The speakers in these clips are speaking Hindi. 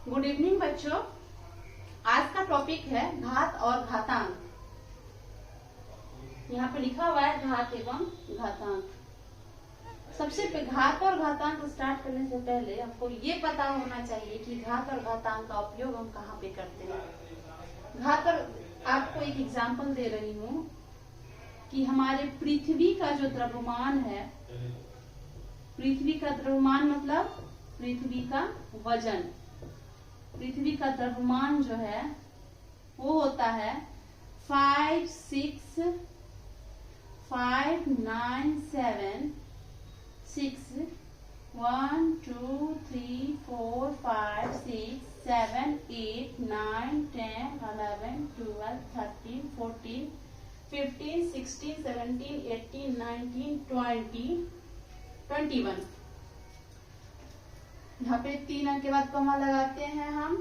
गुड इवनिंग बच्चों। आज का टॉपिक है घात और घातांक। यहाँ पे लिखा हुआ है घात एवं घातांक। सबसे घात और घातांक स्टार्ट करने से पहले आपको ये पता होना चाहिए कि घात और घातांक का उपयोग हम कहाँ पे करते हैं। घात और आपको एक एग्जांपल दे रही हूँ कि हमारे पृथ्वी का जो द्रव्यमान है, पृथ्वी का द्रव्यमान मतलब पृथ्वी का वजन, पृथ्वी का द्रव्यमान जो है वो होता है 5, 6, 5, 9, 7, 6, 1, 2, 3, 4, 5, 6, 7, 8, 9, 10, 11, 12, 13, 14, 15, 16, 17, 18, 19, 20, 21। यहाँ पे 3 अंक के बाद कॉमा लगाते हैं, हम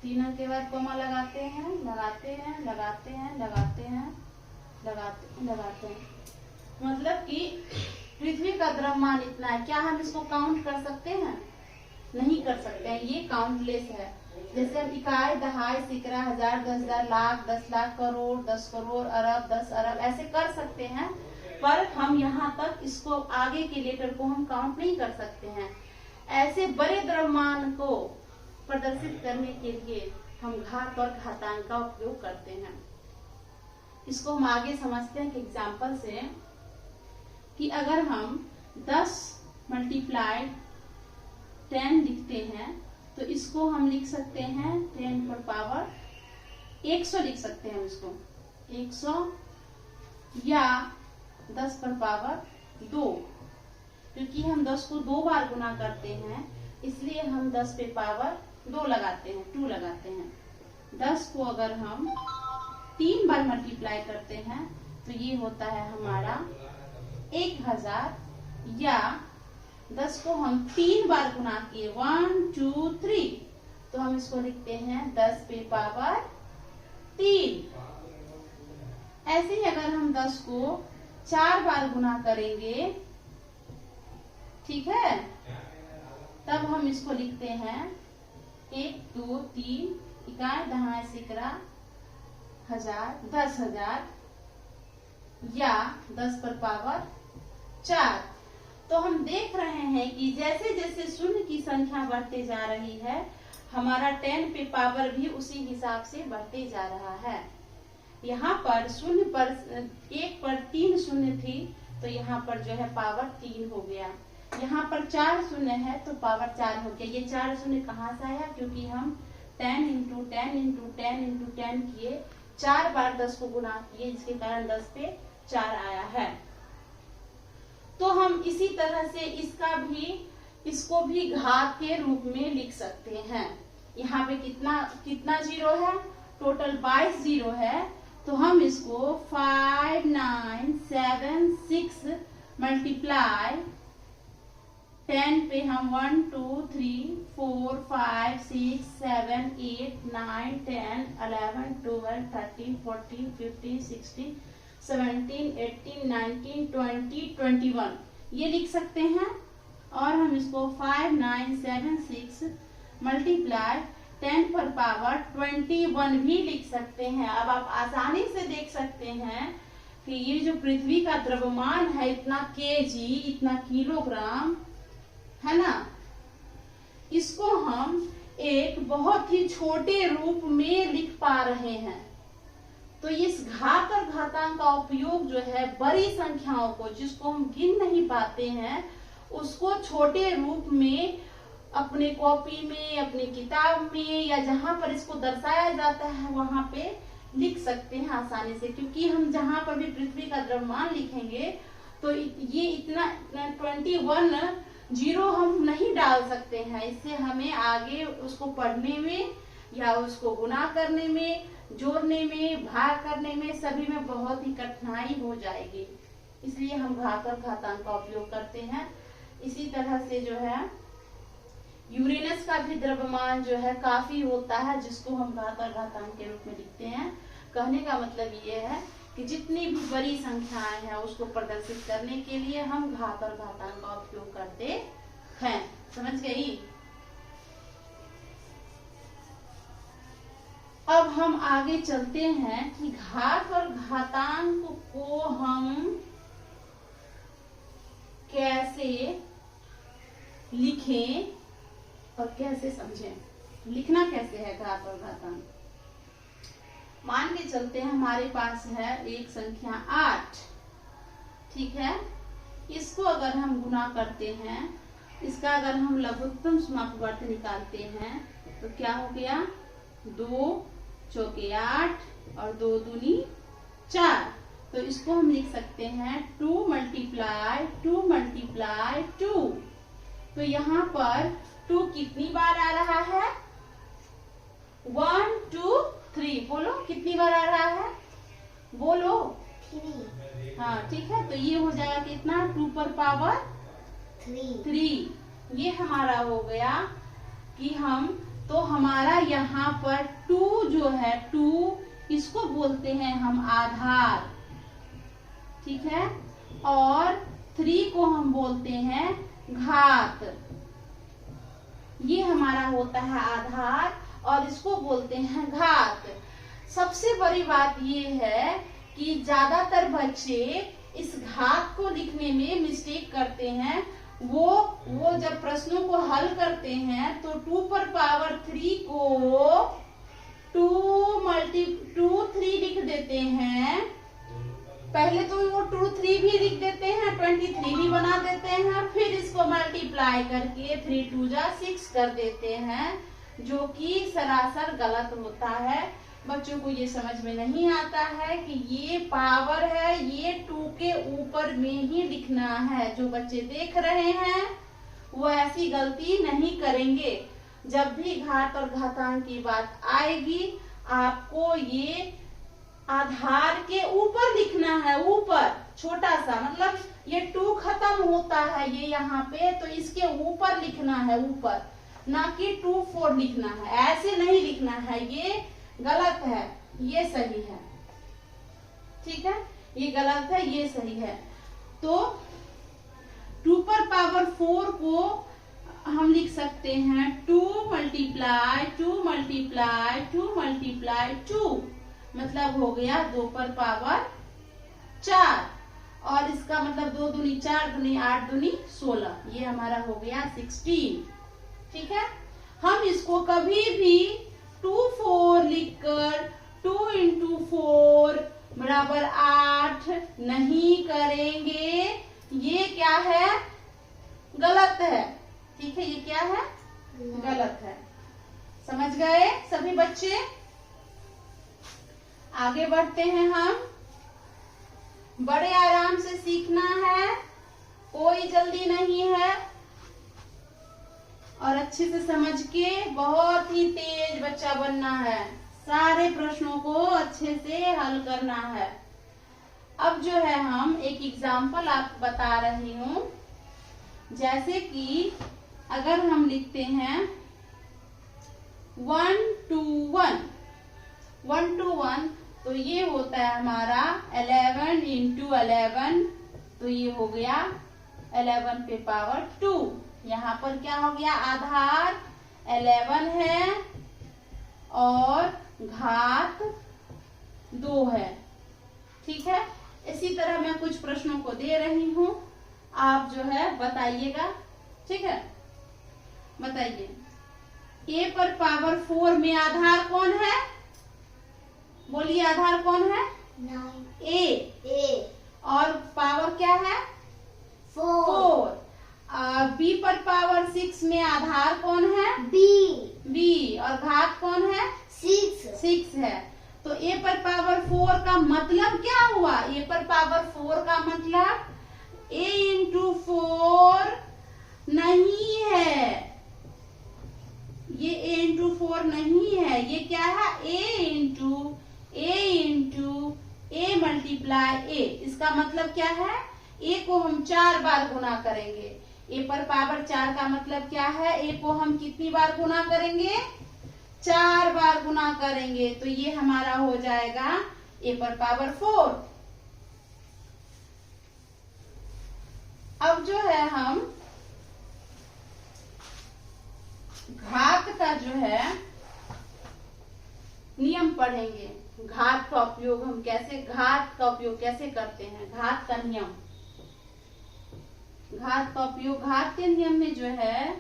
3 अंक के बाद कॉमा लगाते हैं, लगाते हैं, लगाते हैं, लगाते हैं, लगाते हैं। मतलब कि पृथ्वी का द्रव्यमान इतना है। क्या हम इसको काउंट कर सकते हैं? नहीं कर सकते हैं, ये काउंटलेस है। जैसे हम इकाई, दहाई, सैकड़ा, हजार, 10,000, लाख, 10 लाख, करोड़, 10 करोड़, अरब, 10 अरब ऐसे कर सकते हैं, पर हम यहाँ तक इसको आगे के लेटर को हम काउंट नहीं कर सकते हैं। ऐसे बड़े द्रव्यमान को प्रदर्शित करने के लिए हम घात और घातांक का उपयोग करते हैं। इसको हम आगे समझते हैं एग्जाम्पल से कि अगर हम 10 × 10 लिखते हैं तो इसको हम लिख सकते हैं 10 पर पावर 100 लिख सकते हैं इसको 100, या 10 पर पावर 2, क्योंकि हम 10 को 2 बार गुना करते हैं इसलिए हम 10 पे पावर 2 लगाते हैं, 2 लगाते हैं। 10 को अगर हम 3 बार मल्टीप्लाई करते हैं तो ये होता है हमारा 1000, या 10 को हम 3 बार गुना किए 1, 2, 3 तो हम इसको लिखते हैं 10 पे पावर 3। ऐसे ही अगर हम 10 को 4 बार गुना करेंगे, ठीक है, तब हम इसको लिखते हैं 1, 2, 3 इकाई, दहाई, सैकड़ा, हजार, 10,000, या 10 पर पावर 4। तो हम देख रहे हैं कि जैसे जैसे शून्य की संख्या बढ़ते जा रही है हमारा 10 पे पावर भी उसी हिसाब से बढ़ते जा रहा है। यहाँ पर शून्य पर 1 पर 3 शून्य थी तो यहाँ पर जो है पावर 3 हो गया। यहाँ पर 4 शून्य है तो पावर 4 हो गया। ये 4 शून्य कहाँ से आया? क्योंकि हम 10 × 10 × 10 × 10 किए, 4 बार 10 को गुना किए, जिसके कारण 10 पे 4 आया है। तो हम इसी तरह से इसको भी घात के रूप में लिख सकते हैं। यहाँ पे कितना जीरो है? टोटल 22 जीरो है। तो हम इसको 5, 9, 7, 6 मल्टीप्लाई 10 पे हम 1, 2, 3, 4, 5, 6, 7, 8, 9, 10, 11, 12, 13, 14, 15, 16, 17, 18, 19, 20, 21 ये लिख सकते हैं। और हम इसको 5, 9, 7, 6 मल्टीप्लाई 10 पर पावर 21 भी लिख सकते हैं। अब आप आसानी से देख सकते हैं कि ये जो पृथ्वी का द्रव्यमान है इतना केजी, इतना किलोग्राम है ना, इसको हम एक बहुत ही छोटे रूप में लिख पा रहे हैं। तो इस घात और घातांक का उपयोग जो है बड़ी संख्याओं को, जिसको हम गिन नहीं पाते हैं, उसको छोटे रूप में अपने कॉपी में, अपनी किताब में, या जहां पर इसको दर्शाया जाता है वहां पे लिख सकते हैं आसानी से। क्योंकि हम जहां पर भी पृथ्वी का द्रव्यमान लिखेंगे तो ये इतना 21 जीरो हम नहीं डाल सकते हैं। इससे हमें आगे उसको पढ़ने में या उसको गुना करने में, जोड़ने में, भाग करने में, सभी में बहुत ही कठिनाई हो जाएगी। इसलिए हम घात और घातांक का उपयोग करते हैं। इसी तरह से जो है यूरेनस का भी द्रव्यमान जो है काफी होता है, जिसको हम घात और घातांक के रूप में लिखते हैं। कहने का मतलब ये है कि जितनी भी बड़ी संख्याएं हैं उसको प्रदर्शित करने के लिए हम घात और घातांक का उपयोग करते हैं। समझ गई? हम आगे चलते हैं कि घात और घातांक को हम कैसे लिखें और कैसे समझें। लिखना कैसे है घात और घातांक। मान के चलते हैं हमारे पास है एक संख्या 8, ठीक है। इसको अगर हम गुना करते हैं, इसका अगर हम लघुत्तम समापवर्त निकालते हैं तो क्या हो गया, 2 चौके 8 और 2 दूनी 4। तो इसको हम लिख सकते हैं 2 × 2 × 2। तो यहाँ पर 2 कितनी बार आ रहा है, 1 2 3। बोलो कितनी बार आ रहा है, बोलो 3। हाँ ठीक है। तो ये हो जाएगा कितना, 2 पर पावर 3। ये हमारा हो गया कि हम, तो हमारा यहाँ पर 2 जो है, 2 इसको बोलते हैं हम आधार, ठीक है। और 3 को हम बोलते हैं घात। ये हमारा होता है आधार और इसको बोलते हैं घात। सबसे बड़ी बात ये है कि ज्यादातर बच्चे इस घात को लिखने में मिस्टेक करते हैं। वो जब प्रश्नों को हल करते हैं तो 2 पर पावर 3 को 2 3 लिख देते हैं। पहले तो वो 2 3 भी लिख देते हैं, 23 भी बना देते हैं, फिर इसको मल्टीप्लाई करके 3 2 जा 6 कर देते हैं, जो कि सरासर गलत होता है। बच्चों को ये समझ में नहीं आता है कि ये पावर है, ये 2 के ऊपर में ही लिखना है। जो बच्चे देख रहे हैं वो ऐसी गलती नहीं करेंगे। जब भी घात और घातांक की बात आएगी, आपको ये आधार के ऊपर लिखना है, ऊपर छोटा सा, मतलब ये 2 खत्म होता है ये यहाँ पे, तो इसके ऊपर लिखना है, ऊपर, ना कि 2 4 लिखना है। ऐसे नहीं लिखना है, ये गलत है, ये सही है, ठीक है। ये गलत है, ये सही है। तो 2 पर पावर 4 को हम लिख सकते हैं 2 × 2 × 2 × 2, मतलब हो गया 2 पर पावर 4। और इसका मतलब 2 दूनी 4 दूनी 8 दूनी 16, ये हमारा हो गया 16, ठीक है। हम इसको कभी भी 2 4 लिखकर 2 × 4 = 8 नहीं करेंगे। ये क्या है, गलत है, ठीक है। ये क्या है, गलत है। समझ गए सभी बच्चे। आगे बढ़ते हैं हम। बड़े आराम से सीखना है, कोई जल्दी नहीं है, और अच्छे से समझ के बहुत ही तेज बच्चा बनना है। सारे प्रश्नों को अच्छे से हल करना है। अब जो है हम एक एग्जाम्पल आपको बता रही हूँ। जैसे कि अगर हम लिखते हैं 1 2 1, तो ये होता है हमारा 11 × 11, तो ये हो गया 11 पे पावर 2। यहाँ पर क्या हो गया, आधार 11 है और घात 2 है, ठीक है। इसी तरह मैं कुछ प्रश्नों को दे रही हूँ, आप जो है बताइएगा, ठीक है। बताइए, a पर पावर 4 में आधार कौन है, बोलिए आधार कौन है, 9। a। और पावर क्या है, 4। b पर पावर 6 में आधार कौन है, b। और घात कौन है, 6 है। तो a पर पावर 4 का मतलब क्या हुआ, a पर पावर 4 का मतलब a × 4 नहीं है, ये a × 4 नहीं है। ये क्या है, a × a × a। इसका मतलब क्या है, a को हम 4 बार गुना करेंगे। a पर पावर 4 का मतलब क्या है, a को हम कितनी बार गुना करेंगे, 4 बार गुना करेंगे। तो ये हमारा हो जाएगा a पर पावर 4। अब जो है हम घात का जो है नियम पढ़ेंगे। घात का उपयोग हम कैसे करते हैं, घात का नियम। घात का उपयोग, घात के नियम में जो है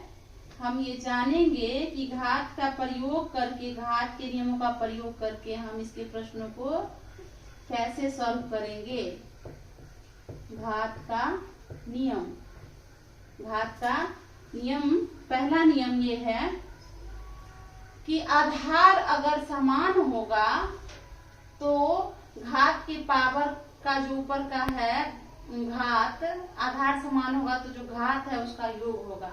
हम ये जानेंगे कि घात का प्रयोग करके, घात के नियमों का प्रयोग करके हम इसके प्रश्नों को कैसे सॉल्व करेंगे। घात का नियम, घात का नियम, पहला नियम ये है कि आधार अगर समान होगा तो घात के पावर का जो ऊपर का है घात, आधार समान होगा तो जो घात है उसका योग होगा।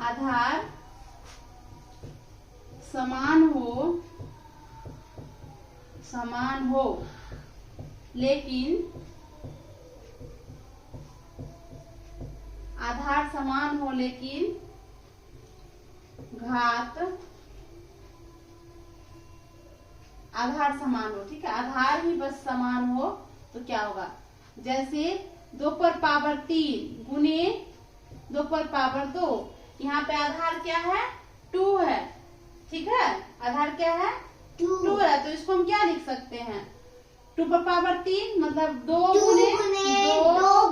आधार समान हो लेकिन आधार समान हो लेकिन घात, आधार समान हो, ठीक है, आधार ही बस समान हो तो क्या होगा, जैसे 2 पर पावर 3 गुने 2 पर पावर 2, यहाँ पे आधार क्या है 2 है, ठीक है, आधार क्या है 2 है, तो इसको हम क्या लिख सकते हैं 2 पर पावर 3 मतलब 2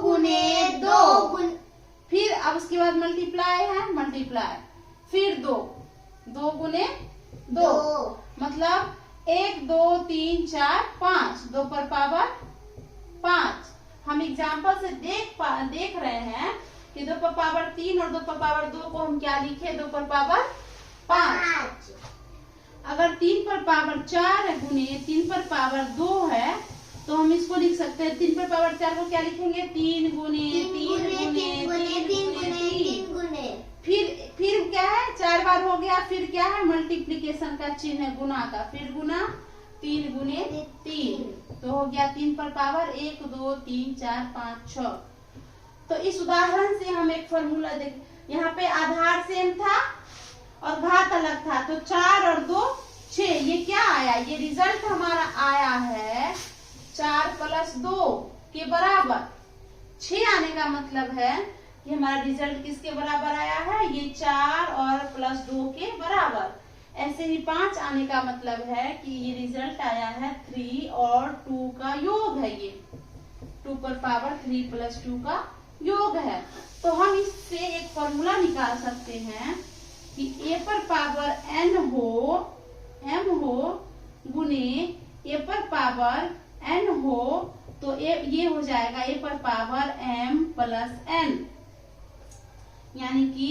गुने 2, फिर अब उसके बाद मल्टीप्लाई है, मल्टीप्लाई, फिर 2 गुने 2 मतलब 1 2 3 4 5, 2 पर पावर 5। हम एग्जाम्पल से देख रहे हैं कि 2 पर पावर 3 और 2 पर पावर 2 को हम क्या लिखे, 2 पर पावर 5। अगर 3 पर पावर 4 गुने 3 पर पावर 2 है तो हम इसको लिख सकते हैं 3 पर पावर 4 को क्या लिखेंगे 3 गुने 3, फिर क्या है 4 बार हो गया, फिर क्या है मल्टीप्लीकेशन का चिन्ह है, गुना का, फिर गुना 3 गुने 3, तो हो गया 3 पर पावर 1 2 3 4 5 6। तो इस उदाहरण से हम एक फॉर्मूला देख, यहाँ पे आधार सेम था और घात अलग था, तो 4 और 2 6, ये क्या आया, ये रिजल्ट हमारा आया है 4 + 2 के बराबर। 6 आने का मतलब है कि हमारा रिजल्ट किसके बराबर आया है, ये 4 और +2 के बराबर। ऐसे ही 5 आने का मतलब है कि ये रिजल्ट आया है 3 और 2 का योग है, ये 2 पर पावर 3 + 2 का योग है। तो हम इससे एक फॉर्मूला निकाल सकते हैं कि a पर पावर n m हो गुने a पर पावर n हो तो ये हो जाएगा a पर पावर m + n। यानी कि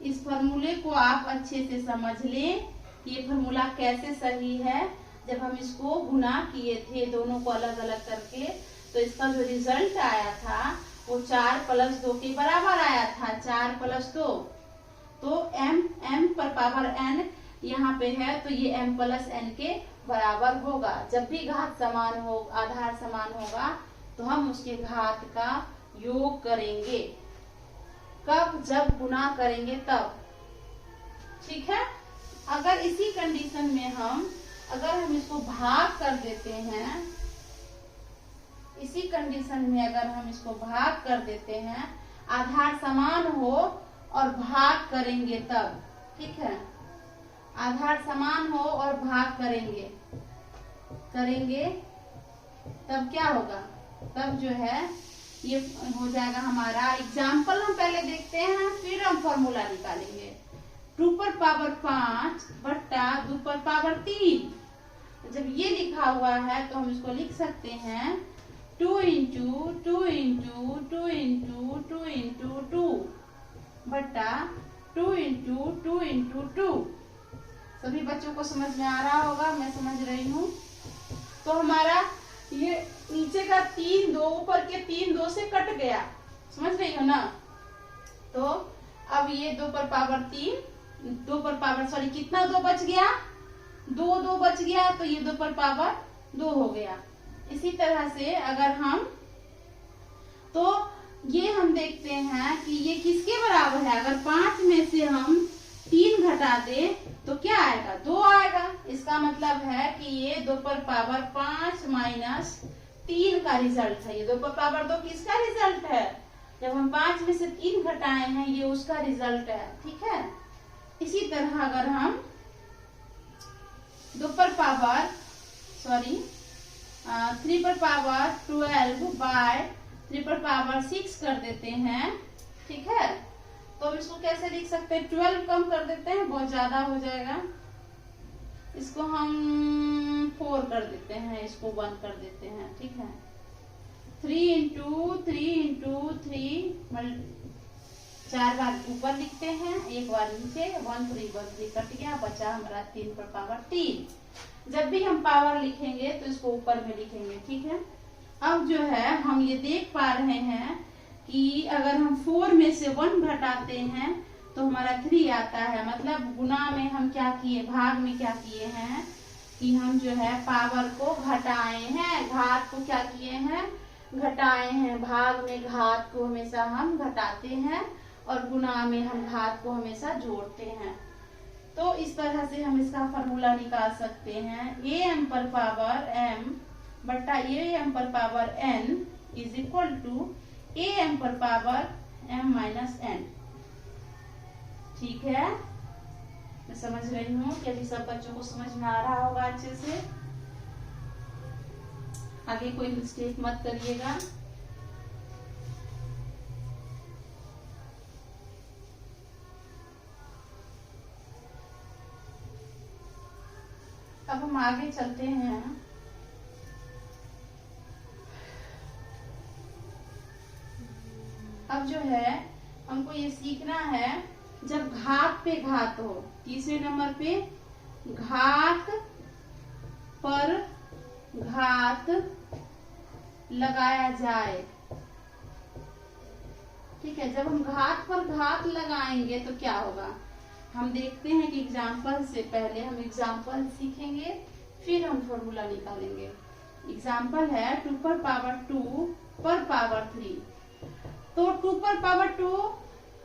इस फॉर्मूले को आप अच्छे से समझ लें, ये फॉर्मूला कैसे सही है। जब हम इसको गुना किए थे दोनों को अलग अलग करके, तो इसका जो रिजल्ट आया था वो 4 + 2 के बराबर आया था, 4 + 2, तो m पर पावर n यहाँ पे है तो ये m + n के बराबर होगा। जब भी घात समान हो, आधार समान होगा तो हम उसके घात का योग करेंगे। कब, जब गुना करेंगे तब, ठीक है। अगर इसी कंडीशन में अगर हम इसको भाग कर देते हैं, इसी कंडीशन में अगर हम इसको भाग कर देते हैं, आधार समान हो और भाग करेंगे तब, ठीक है, आधार समान हो और भाग करेंगे तब क्या होगा, तब जो है ये हो जाएगा हमारा एग्जाम्पल। हम पहले देखते हैं फिर हम फॉर्मूला निकालेंगे। 2 पर पावर 5 बट्टा 2 पर पावर 3। जब ये लिखा हुआ है तो हम इसको लिख सकते हैं 2 × 2 × 2 × 2 × 2 बट्टा 2 × 2 × 2। सभी बच्चों को समझ में आ रहा होगा, मैं समझ रही हूँ। तो हमारा ये नीचे का 3 2 ऊपर के 3 2 से कट गया, समझ रही हो ना। तो अब ये 2 पर पावर 3, 2 पर पावर सॉरी कितना 2 बच गया, 2 बच गया, तो ये 2 पर पावर 2 हो गया। इसी तरह से अगर हम तो ये हम देखते हैं कि ये किसके बराबर है। अगर 5 में से हम 3 घटा दे तो क्या आएगा, 2 आएगा। इसका मतलब है कि ये 2 पर पावर 5 - 3 का रिजल्ट है। ये 2 पर पावर 2 किसका रिजल्ट है, जब हम 5 में से 3 घटाए हैं ये उसका रिजल्ट है, ठीक है। इसी तरह अगर हम 3 पर पावर 12 बाय 3 पर पावर 6 कर देते हैं, ठीक है। तो हम इसको कैसे लिख सकते हैं, 12 कम कर देते हैं, बहुत ज्यादा हो जाएगा, इसको हम 4 कर देते हैं, इसको 1 कर देते हैं, ठीक है। 3 इंटू 3 4 बार ऊपर लिखते हैं, एक बार नीचे, 1 3 कट गया, बचा हमारा 3 पर पावर 3। जब भी हम पावर लिखेंगे तो इसको ऊपर में लिखेंगे, ठीक है। अब जो है हम ये देख पा रहे हैं कि अगर हम 4 में से 1 घटाते हैं तो हमारा 3 आता है। मतलब गुना में हम क्या किए, भाग में क्या किए हैं कि हम जो है पावर को घटाए हैं, घात को क्या किए हैं, घटाए हैं। भाग में घात को हमेशा हम घटाते हैं और गुना में हम घात को हमेशा जोड़ते हैं। तो इस तरह से हम इसका फॉर्मूला निकाल सकते हैं। am पर पावर m बट्टा am पर पावर n is equal to am पर पावर m माइनस n। ठीक है, मैं समझ रही हूँ कि अभी सब बच्चों को समझ में आ रहा होगा अच्छे से। आगे कोई मिस्टेक मत करिएगा। अब हम आगे चलते हैं। अब जो है हमको ये सीखना है, जब घात पे घात हो, तीसरे नंबर पे घात पर घात लगाया जाए, ठीक है। जब हम घात पर घात लगाएंगे तो क्या होगा, हम देखते हैं कि एग्जाम्पल से पहले हम एग्जाम्पल सीखेंगे, फिर हम फॉर्मूला निकालेंगे। एग्जाम्पल है 2 पर पावर 2 पर पावर 3। तो 2 पर पावर 2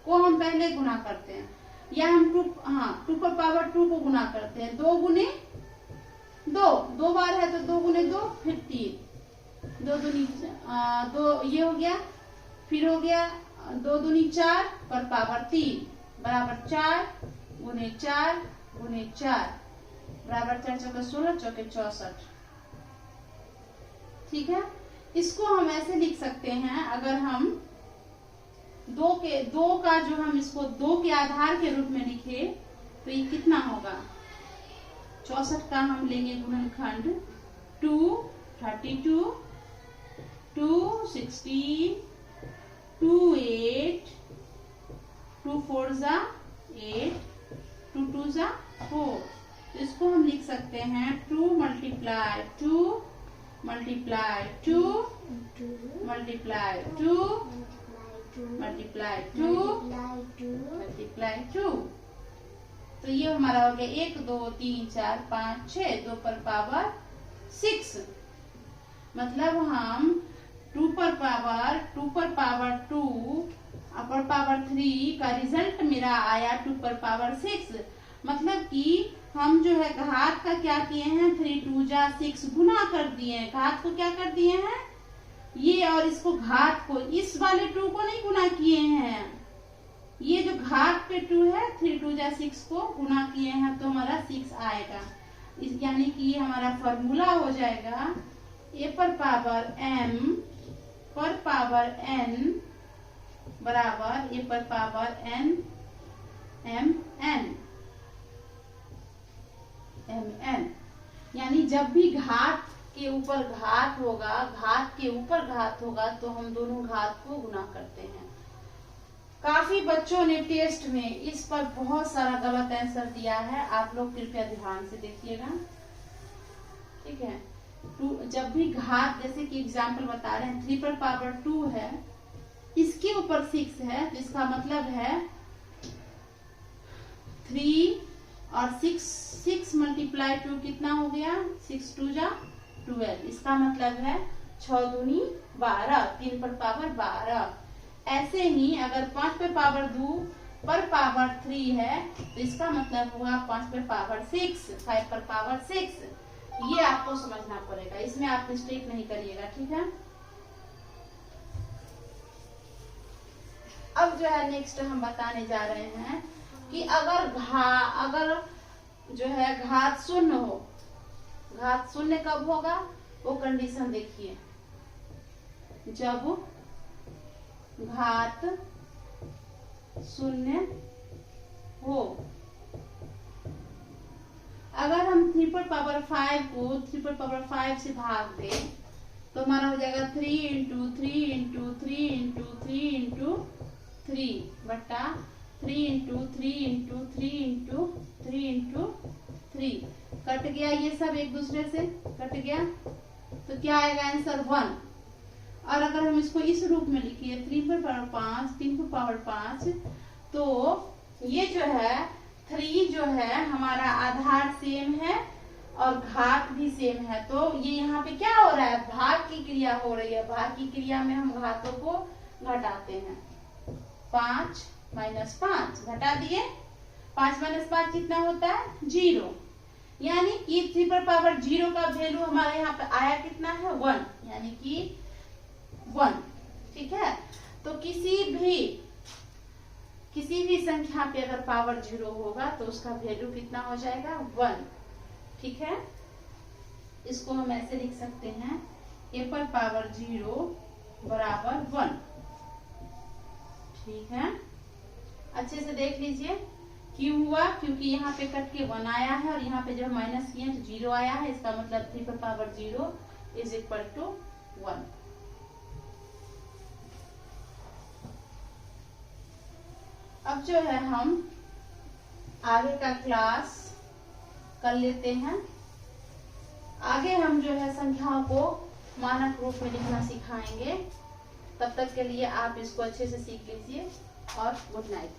को हम पहले गुना करते हैं, या हम 2 पर पावर 2 को गुना करते हैं। 2 गुने 2, 2 बार है तो 2 गुने 2, फिर 3, 2 दूनी 2, ये हो गया, फिर हो गया 2 दूनी 4 पर पावर 3 बराबर 4 गुने 4 गुने 4 बराबर 4 चौके 16 चौके 64। ठीक है, इसको हम ऐसे लिख सकते हैं, अगर हम 2 का जो हम इसको 2 के आधार के रूप में लिखे तो ये कितना होगा, 64 का हम लेंगे गुणनखंड 2 32 2 16 2 8 2 4 जा 8 2 2 जा 4। तो इसको हम लिख सकते हैं 2 multiply 2 multiply 2 multiply 2 multiply 2 multiply 2। तो ये हमारा हो गया 1 2 3 4 5 6, 2 पर पावर 6। मतलब हम 2 पर पावर 2 अपर पावर 3 का रिजल्ट मेरा आया 2 पर पावर 6। मतलब कि हम जो है घात का क्या किए हैं, 3 2 जा 6 गुना कर दिए हैं, घात को क्या कर दिए हैं ये, और इसको घात को, इस वाले 2 को नहीं गुना किए हैं, ये जो घात पे 2 है 3 2 जा 6 को गुना किए हैं तो हमारा 6 आएगा। यानी कि ये हमारा फॉर्मूला हो जाएगा a पर पावर m पर पावर n बराबर a पर पावर n mn। यानी जब भी घात के ऊपर घात होगा तो हम दोनों घात को गुना करते हैं। काफी बच्चों ने टेस्ट में इस पर बहुत सारा गलत आंसर दिया है, आप लोग कृपया ध्यान से देखिएगा, ठीक है। जब भी घात, जैसे कि एग्जाम्पल बता रहे हैं 3 पर पावर 2 है, इसके ऊपर 6 है, तो इसका मतलब है 3 और 6 मल्टीप्लाई 2 कितना हो गया, 6 2 जा 12। इसका मतलब है 6 दूनी 12, 3 पर पावर 12। ऐसे ही अगर 5 पर पावर 2 पर पावर 3 है तो इसका मतलब होगा 5 पर पावर 6, 5 पर पावर 6। ये आपको समझना पड़ेगा, इसमें आप मिस्टेक नहीं करिएगा, ठीक है। अब जो है नेक्स्ट हम बताने जा रहे हैं कि अगर जो है घात शून्य हो, घात शून्य कब होगा, वो कंडीशन देखिए। जब घात शून्य हो। अगर हम 3/5 को 3/5 से भाग दें तो हमारा हो जाएगा 3 इंटू 3 इंटू 3 इंटू 3 इंटू 3 बटा 3 into 3 into 3 into 3 into 3। Cut गया, ये सब एक दूसरे से कट गया, तो क्या आएगा आंसर 1। और अगर हम इसको इस रूप में लिखिए 3/5, तो ये जो है 3 जो है हमारा आधार सेम है और घात भी सेम है, तो ये यहाँ पे क्या हो रहा है, भाग की क्रिया हो रही है। भाग की क्रिया में हम घातों को घटाते हैं। 5 माइनस 5 घटा दिए, 5 माइनस 5 कितना होता है 0, यानी कि 3/0 का वैल्यू हमारे यहाँ पे आया कितना है 1, यानी कि 1। ठीक है, तो किसी भी संख्या पे अगर पावर 0 होगा तो उसका वैल्यू कितना हो जाएगा 1। ठीक है, इसको हम ऐसे लिख सकते हैं a/0 बराबर 1। ठीक है, अच्छे से देख लीजिए क्यों हुआ, क्योंकि यहाँ पे कट के 1 आया है और यहाँ पे जब माइनस किए तो 0 आया है, इसका मतलब 3/0 इज इक्वल टू 1। अब जो है हम आगे का क्लास कर लेते हैं। आगे हम जो है संख्याओं को मानक रूप में लिखना सिखाएंगे। तब तक के लिए आप इसको अच्छे से सीख लीजिए और गुड नाइट।